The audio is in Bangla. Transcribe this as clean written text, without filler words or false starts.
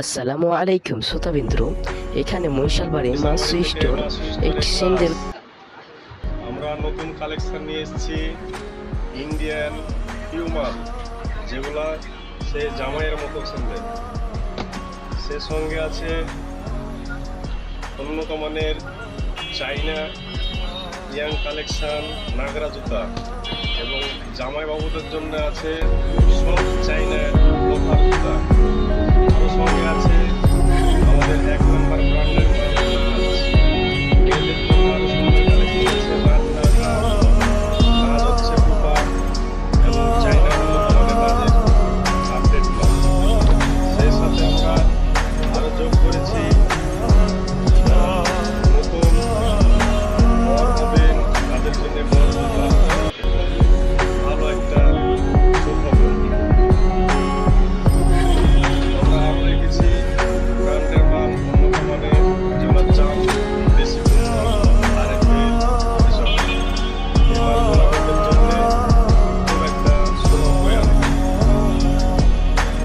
আসসালামু আলাইকুম শ্রোতাবিন্দু, এখানে মহিষালবাড়ি মাসু স্টোর একটি স্যান্ডেল। আমরা নতুন কালেকশন নিয়ে এসেছি ইন্ডিয়ান পিউমার, যেগুলা সে জামাইয়ের মতো স্যান্ডেল। সে সঙ্গে আছে উন্নত মানের চাইনা ইয়াং কালেকশন নাগরা জুতা, এবং জামাই বাবুদের জন্য আছে সব চাইনা লোফার জুতা।